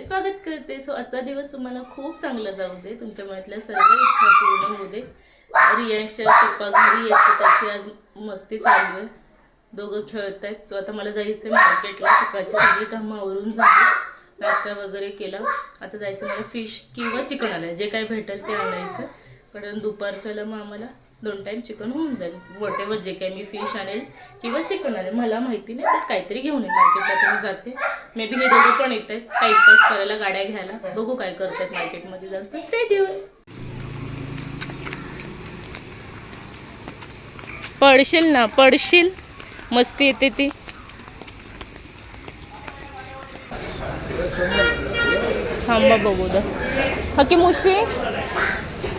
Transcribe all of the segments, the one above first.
स्वागत करते. सो आजचा दिवस तुम्हाला खूप चांगला जाऊ दे, तुमच्या मनातल्या सर्व इच्छा पूर्ण होऊ दे. रियांशच्या पप्पा घरी येतो, त्याची आज मस्ती चालू आहे, दोघं खेळत आहेत. सो आता मला जायचं आहे मार्केटला. सकाळची सगळी कामं आवरून झाली, नाश्ता वगैरे केला. आता जायचं मला फिश किंवा चिकन आणायला, जे काय भेटेल ते आणायचं, कारण दुपारच्याला मग आम्हाला 2 टाईम चिकन होऊन जाईल. वॉटेवर जे काही मी फिश आणेल किंवा चिकन आणेल मला माहिती नाही, पण काहीतरी घेऊन येईल. मार्केटला तुम्ही जाते, मे बी हे दोघं पण येत आहेत टाईमपास करायला, गाड्या घ्यायला. बघू काय करतात मार्केटमध्ये जाऊन. तर स्टे ट्यून. पडशील ना, पडशील. मस्ती येते ती. थांबा बघू दा. हकी मुशी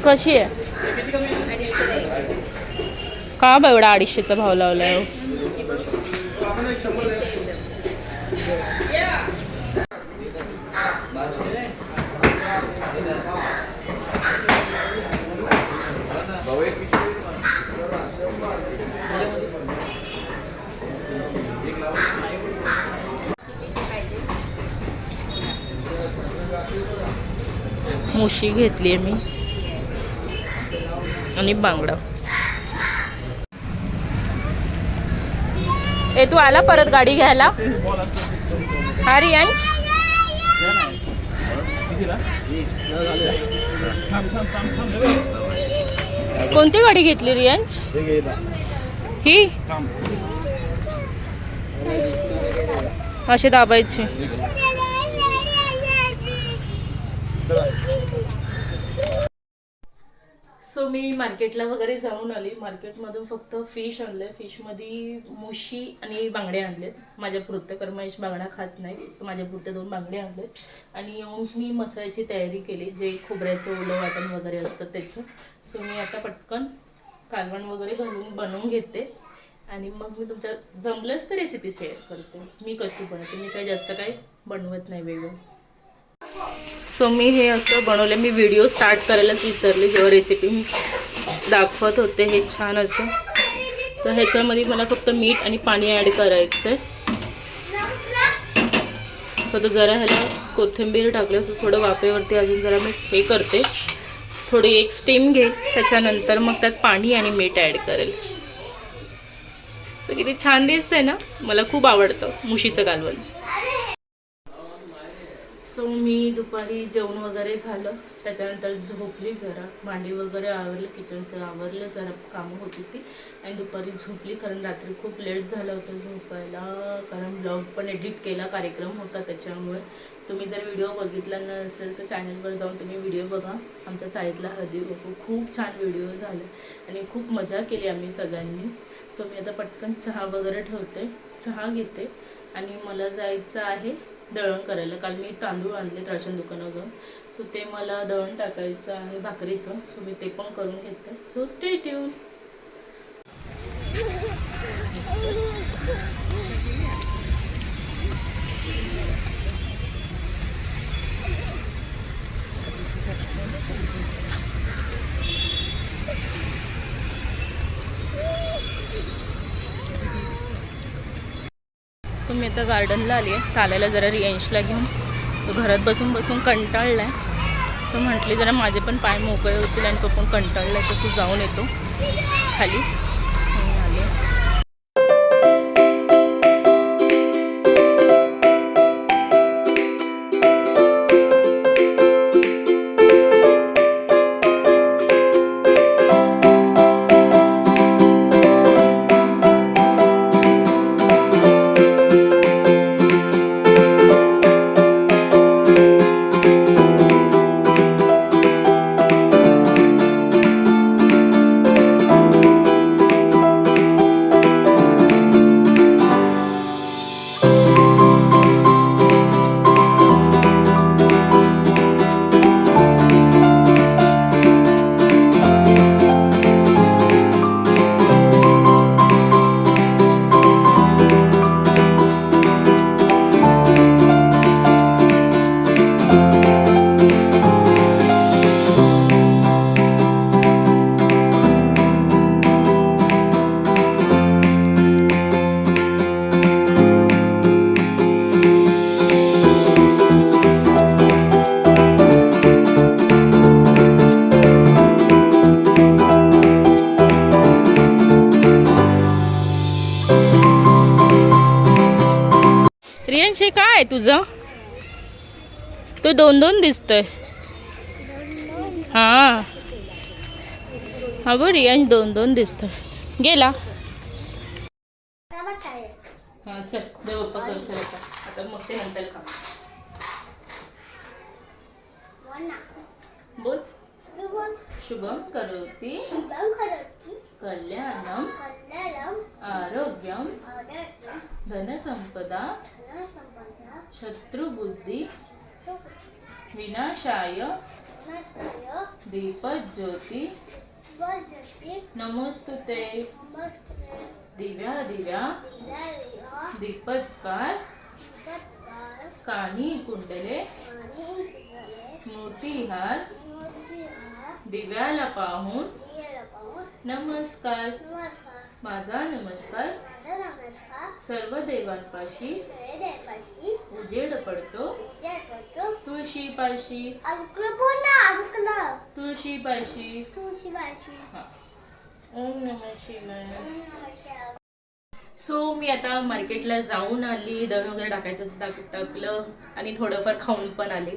कशी आहे? का बा एवढा 250चा भाव लावलाय? मुशी घेतली आहे मी आणि बांगडा. ए तू आला परत गाडी घ्यायला? हा रियांश, कोणती गाडी घेतली रियांश? ही अशी दाबायची. सो मी मार्केटला वगैरे जाऊन आली. मार्केटमधून फक्त फिश आणलं. फिशमध्ये मुशी आणि बांगडे आणलेत माझ्यापुरते, कारण महेश बांगडा खात नाही, तर माझ्यापुरते 2 बांगडे आणलेत. आणि येऊन मी मसाल्याची तयारी केली, जे खोबऱ्याचं ओलं वाटण वगैरे असतं त्याचं. सो मी आता पटकन कालवण वगैरे घालून बनवून घेते आणि मग मी तुमच्या जमलंच तर रेसिपी शेअर करते मी कशी बनवते. मी काही जास्त काही बनवत नाही वेगळं. सो मी हे असं बनवलं. मी व्हिडिओ स्टार्ट करायलाच विसरले जेव्हा रेसिपी मी दाखवत होते. हे छान असं, तर ह्याच्यामध्ये मला फक्त मीठ आणि पाणी ॲड करायचं आहे. सो तर जरा ह्याला कोथिंबीर टाकलं, सो थोडं वाफेवरती अजून जरा मी हे करते, थोडी एक स्टीम घेईल, त्याच्यानंतर मग त्यात पाणी आणि मीठ ॲड करेल. सो किती छान दिसतंय ना, मला खूप आवडतं मुशीचं कालवण. सो मी दुपारी जेवण वगैरे झालं, त्याच्यानंतर झोपली जरा, भांडी वगैरे आवरलं, किचनचं आवरलं, जरा कामं होती ती, आणि दुपारी झोपली. कारण रात्री खूप लेट झालं होतं झोपायला, कारण ब्लॉग पण एडिट केला, कार्यक्रम होता त्याच्यामुळे. तुम्ही जर व्हिडिओ बघितला नसेल तर चॅनलवर जाऊन तुम्ही व्हिडिओ बघा. आमच्या चाळीतला हळदी बघू, खूप छान व्हिडिओ झाले आणि खूप मजा केली आम्ही सगळ्यांनी. सो मी आता पटकन चहा वगैरे ठेवते, चहा घेते आणि मला जायचं आहे दळण करायला. काल मी तांदूळ आणले राशन दुकानावरून, सो ते मला दळण टाकायचं आहे भाकरीचं. सो मी ते पण करून घेते. So stay tune. सो मी आता गार्डनला आली आहे चालायला, जरा रियांशला घेऊन. तो घरात बसून बसून कंटाळला आहे, सो म्हटली जरा माझे पण पाय मोकळे होतील आणि तो पण कंटाळला आहे, तर तू जाऊन येतो खाली. आहे तुझं? तू 2-2 दिसतोय. हां हा बरं रियांश 2-2 दिसतोय. गेला. हां चल देव बाप्पा कर चल आता मग ते नंतर खा. बोल. शुभम करोति कल्याणम आरोग्यम धनसंपदा शत्रुबुद्धि विनाशाय दीपज्योति नमोस्तुते. दिव्या दिव्या दीपत्कार कानी कुंडले मोतीहार दिव्याला पाहून नमस्कार. माझा नमस्कार सर्व देवांपाशी उजेड पडतो तुळशीपाशी. तुळशीपाशी. ओम नमः शिवाय. सो मी आता मार्केटला जाऊन आली. दळण वगैरे टाकायचं टाकलं आणि थोडंफार खाऊन पण आले.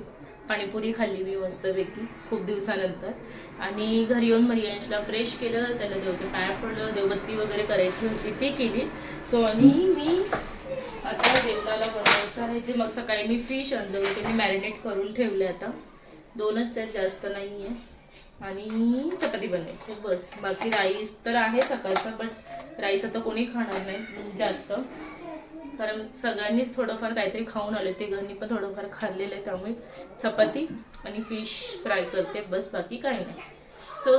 पाणीपुरी खाल्ली मी मस्तपैकी खूप दिवसानंतर. आणि घरी येऊन रियांशला फ्रेश केलं, त्याला देवचं पाया पडलं, देवबत्ती वगैरे करायची होती ते केली. सो आणि मी आता देवताला बनवायचं आहे. जे मग सकाळी मी फिश आणलं होते, मी मॅरिनेट करून ठेवले. आता 2च आहेत, जास्त नाही आहे. आणि चपाती बनवायची बस. बाकी राईस तर आहे सकाळचा, बट राईस आता कोणी खाणार नाही जास्त, कारण सगळ्यांनीच थोडंफार काहीतरी खाऊन आले. ते घरनी पण थोडंफार खाल्लेलं आहे, त्यामुळे चपाती आणि फिश फ्राय करते बस, बाकी काही नाही. सो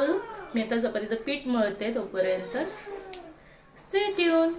मी आता चपातीचं पीठ मळते, तोपर्यंत स्टे ट्यून.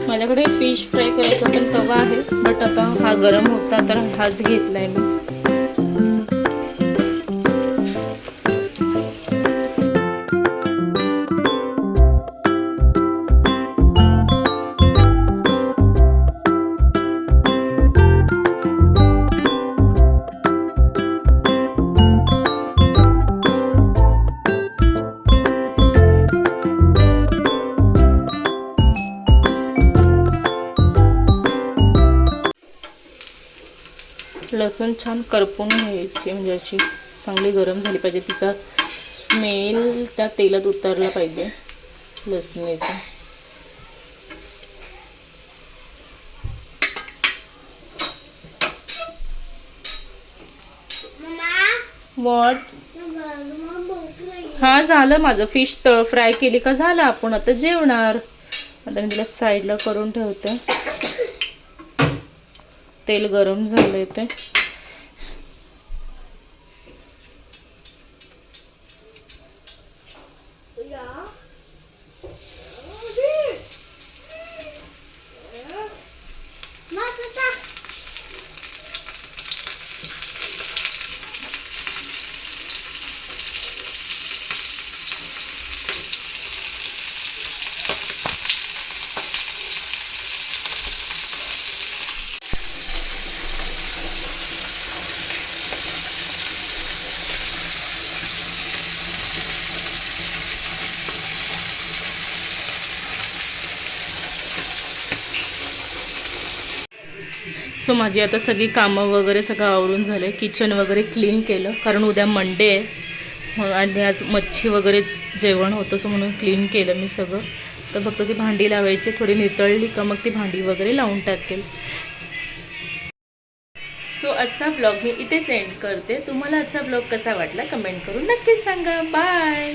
माझ्याकडे फिश फ्राय करायचा पण तवा आहे, बट आता हा गरम होता तर हाच घेतलाय मी. लसूण छान करपून घ्यायची, म्हणजे अशी चांगली गरम झाली पाहिजे, तिचा स्मेल त्या तेलात उतरला पाहिजे लसणीचा. वॉट? हा झालं माझं. फिश फ्राय केली का झालं, आपण आता जेवणार. आता मी तिला साईडला करून ठेवते. तेल गरम झालंय ते. सो माझी आता सगळी कामं वगैरे सगळं आवरून झालं. किचन वगैरे क्लीन केलं कारण उद्या मंडे आहे आणि आज मच्छी वगैरे जेवण होतं, सो म्हणून क्लीन केलं मी सगळं. तर फक्त ती भांडी लावायची, थोडी नितळली का मग ती भांडी वगैरे लावून टाकेल. सो आजचा व्लॉग मी इथेच एंड करते. तुम्हाला आजचा व्लॉग कसा वाटला कमेंट करून नक्कीच सांगा. बाय.